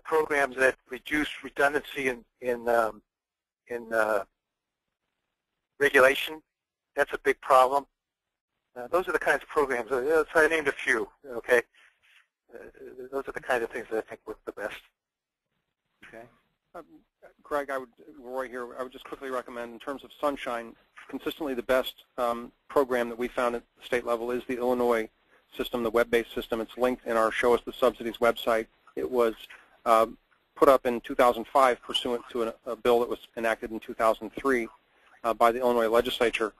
programs that reduce redundancy in regulation, that's a big problem. Those are the kinds of programs. So I named a few. Okay, those are the kind of things that I think work the best. Okay. Greg, Roy here, I would just quickly recommend in terms of Sunshine, consistently the best program that we found at the state level is the Illinois system, the web-based system. It's linked in our Show Us the Subsidies website. It was put up in 2005 pursuant to a bill that was enacted in 2003 by the Illinois legislature.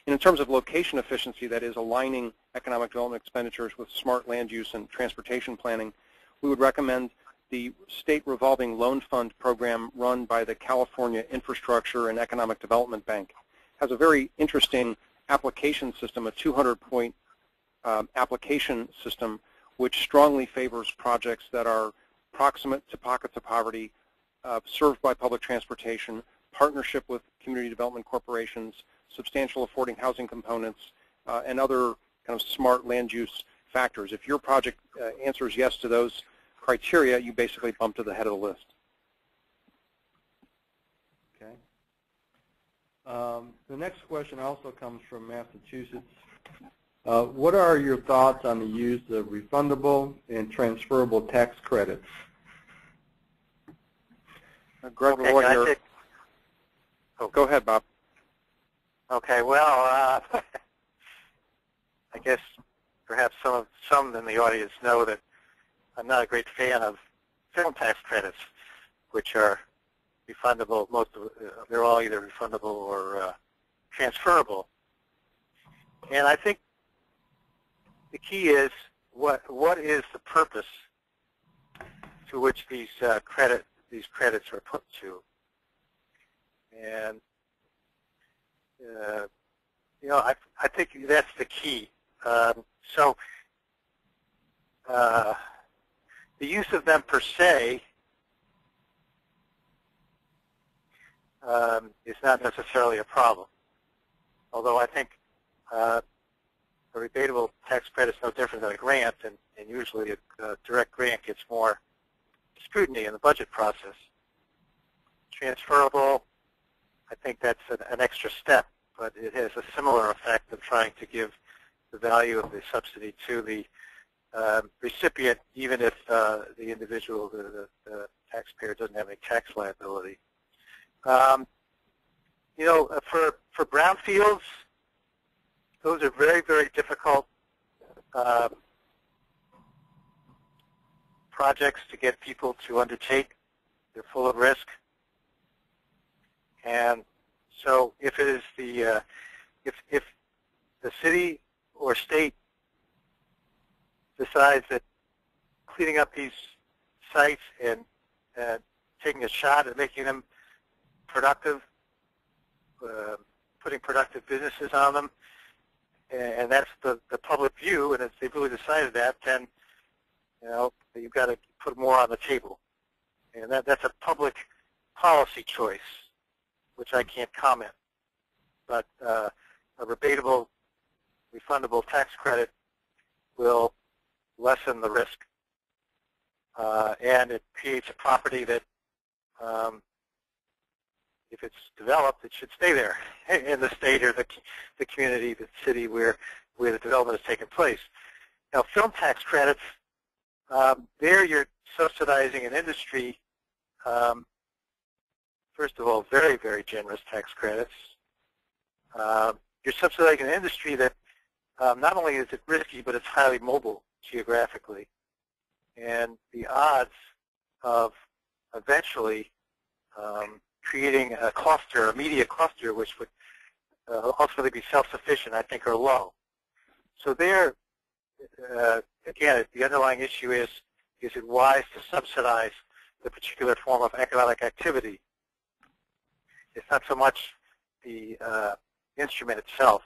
And in terms of location efficiency, that is aligning economic development expenditures with smart land use and transportation planning, we would recommend the state revolving loan fund program run by the California Infrastructure and Economic Development Bank. It has a very interesting application system, a 200-point application system, which strongly favors projects that are proximate to pockets of poverty, served by public transportation, partnership with community development corporations, substantial affording housing components, and other kind of smart land use factors. If your project answers yes to those criteria, you basically bump to the head of the list. Okay. The next question also comes from Massachusetts. What are your thoughts on the use of refundable and transferable tax credits? Greg, Okay, go ahead, Bob. Okay, well, I guess perhaps some in the audience know that I'm not a great fan of film tax credits, which are refundable. They're all either refundable or transferable. And I think the key is what is the purpose to which these credits are put to. And I think that's the key. So the use of them per se is not necessarily a problem. Although I think a rebatable tax credit is no different than a grant, and usually a direct grant gets more scrutiny in the budget process. Transferable, I think that's an extra step, but it has a similar effect of trying to give the value of the subsidy to the recipient, even if the individual, the taxpayer, doesn't have any tax liability. For brownfields, those are very, very difficult projects to get people to undertake. They're full of risk. And so if it is if the city or state decides that cleaning up these sites and taking a shot at making them productive, putting productive businesses on them, and that's the public view, and if they've really decided that, then you've got to put more on the table. And that's a public policy choice, which I can't comment. But a rebatable, refundable tax credit will lessen the risk. And it creates a property that, if it's developed, it should stay there in the state or the community, the city where the development has taken place. Now, film tax credits, there you're subsidizing an industry, first of all, very, very generous tax credits. You're subsidizing an industry that not only is it risky, but it's highly mobile geographically. And the odds of eventually creating a cluster, a media cluster, which would ultimately be self-sufficient, I think, are low. So there, again, the underlying issue is it wise to subsidize the particular form of economic activity? It's not so much the instrument itself.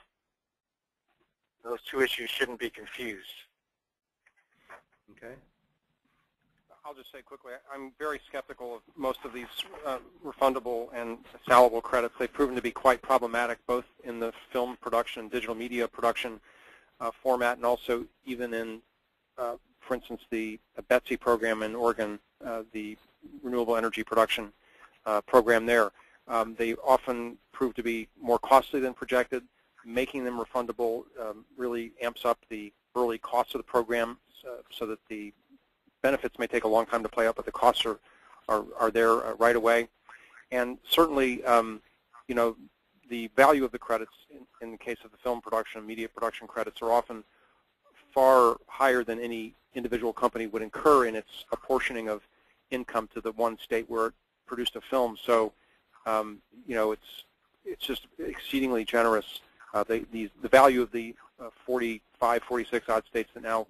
Those two issues shouldn't be confused. Okay. I'll just say quickly, I'm very skeptical of most of these refundable and salable credits. They've proven to be quite problematic, both in the film production, digital media production format, and also even in, for instance, the BETC program in Oregon, the renewable energy production program there. They often prove to be more costly than projected. Making them refundable really amps up the early costs of the program so that the benefits may take a long time to play out, but the costs are there right away. And certainly, the value of the credits in the case of the film production and media production credits are often far higher than any individual company would incur in its apportioning of income to the one state where it produced a film. So, it's just exceedingly generous. The value of the 45, 46 odd states that now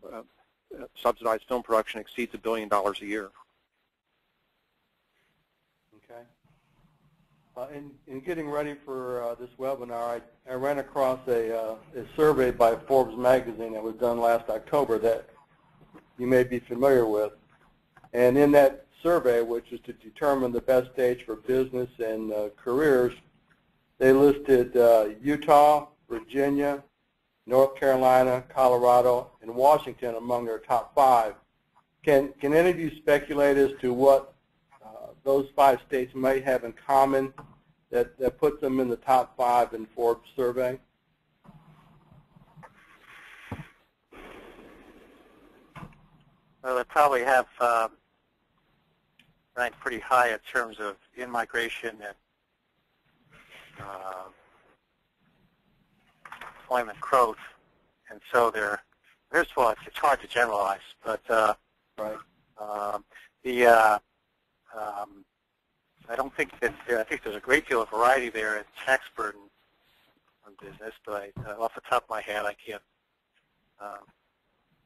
subsidized film production exceeds $1 billion a year. Okay. In getting ready for this webinar, I ran across a survey by Forbes magazine that was done last October that you may be familiar with. And in that survey, which is to determine the best stage for business and careers, they listed Utah, Virginia, North Carolina, Colorado, and Washington among their top 5. Can any of you speculate as to what those 5 states may have in common that puts them in the top 5 in Forbes survey? Well, they probably have ranked pretty high in terms of in-migration and employment growth, and so they're, first of all, it's hard to generalize, but Right. I don't think that I think there's a great deal of variety there in tax burden on business, but off the top of my head, I can't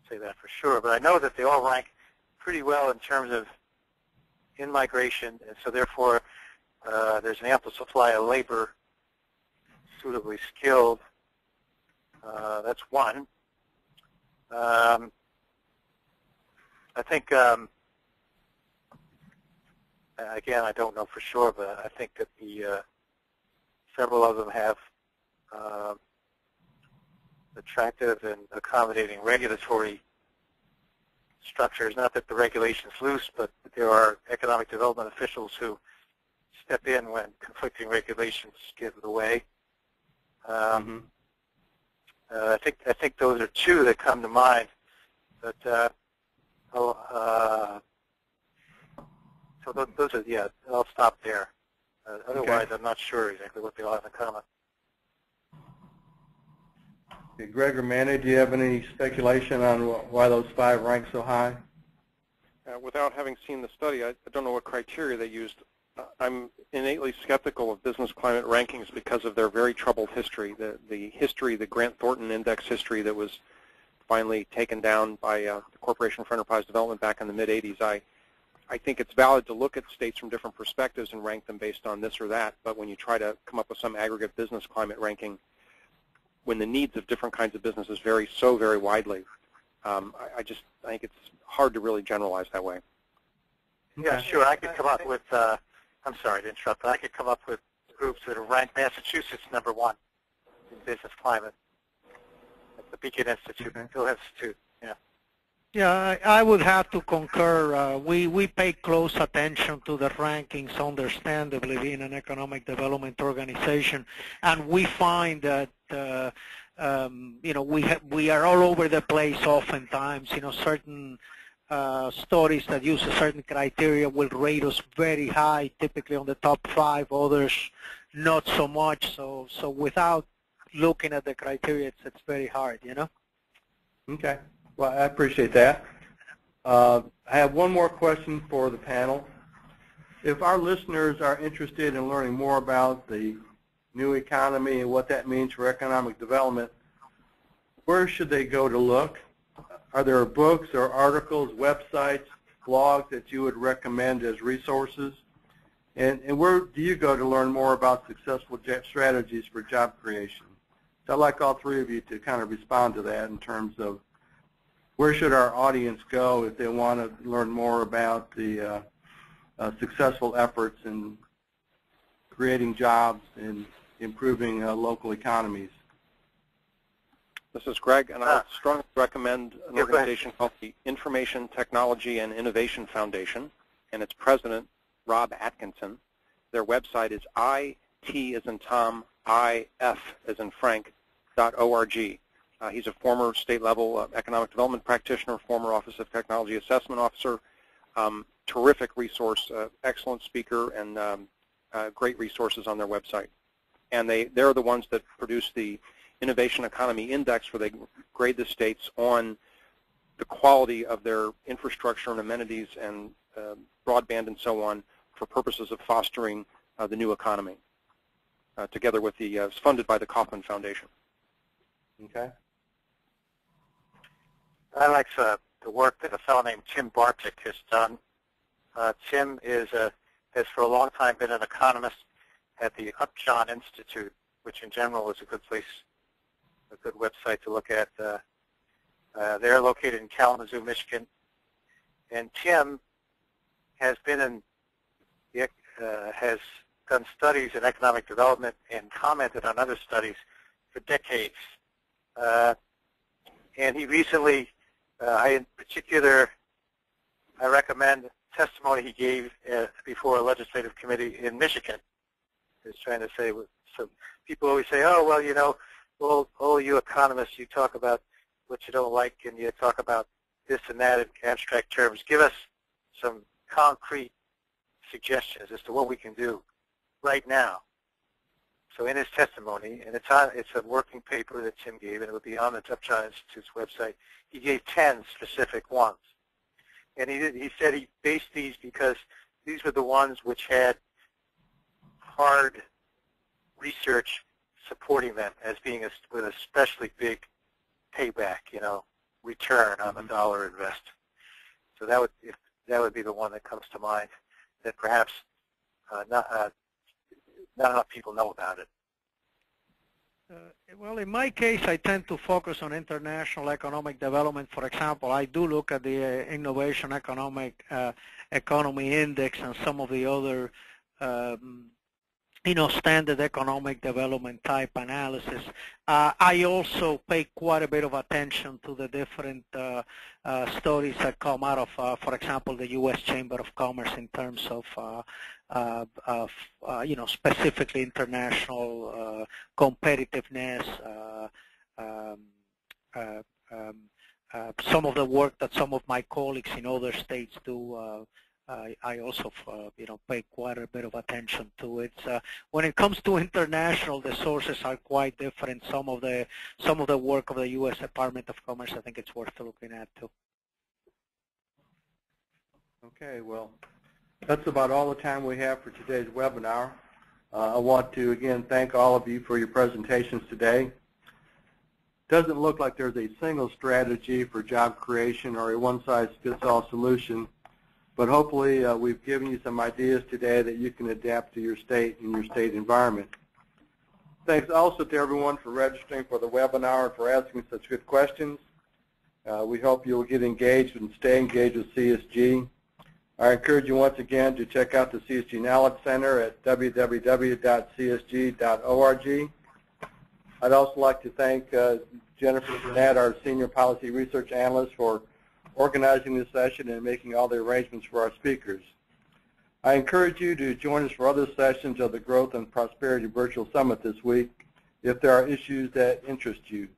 say that for sure. But I know that they all rank pretty well in terms of in-migration, and so therefore there's an ample supply of labor suitably skilled. That's one. I think, again, I don't know for sure, but I think that the several of them have attractive and accommodating regulatory structures. Not that the regulation's loose, but there are economic development officials who step in when conflicting regulations get in the way. I think those are two that come to mind, but so those are, yeah, I'll stop there. Otherwise, Okay. I'm not sure exactly what they all have in common. Okay, Greg or Manny, do you have any speculation on why those 5 rank so high? Without having seen the study, I don't know what criteria they used. I'm innately skeptical of business climate rankings because of their very troubled history. The history, the Grant Thornton Index history that was finally taken down by the Corporation for Enterprise Development back in the mid-'80s. I think it's valid to look at states from different perspectives and rank them based on this or that, but when you try to come up with some aggregate business climate ranking, when the needs of different kinds of businesses vary so very widely, I think it's hard to really generalize that way. Yeah, sure. I could come up with, I'm sorry to interrupt, but I could come up with groups that are ranked Massachusetts #1 in business climate. Like the Beacon Institute, Hill Institute, yeah. Yeah, I would have to concur. We pay close attention to the rankings, understandably, being an economic development organization, and we find that we are all over the place oftentimes. Certain studies that use a certain criteria will rate us very high, typically on the top 5. Others not so much. So without looking at the criteria, it's very hard. Okay. Well, I appreciate that. I have one more question for the panel. If our listeners are interested in learning more about the new economy and what that means for economic development, where should they go to look? Are there books or articles, websites, blogs that you would recommend as resources? And where do you go to learn more about successful strategies for job creation? So I'd like all 3 of you to kind of respond to that in terms of where should our audience go if they want to learn more about the successful efforts in creating jobs and improving local economies? This is Greg, and I strongly recommend an organization called the Information Technology and Innovation Foundation, and its president, Rob Atkinson. Their website is IT as in Tom, IF as in Frank, .org. He's a former state-level economic development practitioner, former Office of Technology Assessment Officer, terrific resource, excellent speaker, and great resources on their website. And they're the ones that produce the Innovation Economy Index, where they grade the states on the quality of their infrastructure and amenities and broadband and so on for purposes of fostering the new economy, together with it's funded by the Kauffman Foundation. Okay. I like the work that a fellow named Tim Bartik has done. Tim has for a long time been an economist at the Upjohn Institute, which in general is a good place, a good website to look at. They're located in Kalamazoo, Michigan, and Tim has been has done studies in economic development and commented on other studies for decades. And he recently, in particular, I recommend testimony he gave before a legislative committee in Michigan. is trying to say. So people always say, oh, well, you know, all you economists, you talk about what you don't like and you talk about this and that in abstract terms. Give us some concrete suggestions as to what we can do right now. So in his testimony, and it's a working paper that Tim gave, and it will be on the Upjohn Institute's website, he gave 10 specific ones. And he said he based these because these were the ones which had hard research supporting them as being with especially big payback, you know, return on the dollar invested. So that would be the one that comes to mind that perhaps not enough people know about it. Well, in my case, I tend to focus on international economic development. For example, I do look at the Innovation Economy Index and some of the other you know, standard economic development type analysis. I also pay quite a bit of attention to the different studies that come out of, for example, the U.S. Chamber of Commerce in terms of you know, specifically international competitiveness, some of the work that some of my colleagues in other states do. I also, you know, pay quite a bit of attention to it. When it comes to international, the sources are quite different. Some of the work of the U.S. Department of Commerce, I think it's worth looking at too. Okay, well, that's about all the time we have for today's webinar. I want to again thank all of you for your presentations today. Doesn't look like there's a single strategy for job creation or a one-size-fits-all solution. But hopefully we've given you some ideas today that you can adapt to your state and your state environment. Thanks also to everyone for registering for the webinar and for asking such good questions. We hope you'll get engaged and stay engaged with CSG. I encourage you once again to check out the CSG Knowledge Center at www.csg.org. I'd also like to thank Jennifer Burnett, our Senior Policy Research Analyst, for organizing this session and making all the arrangements for our speakers. I encourage you to join us for other sessions of the Growth and Prosperity Virtual Summit this week if there are issues that interest you.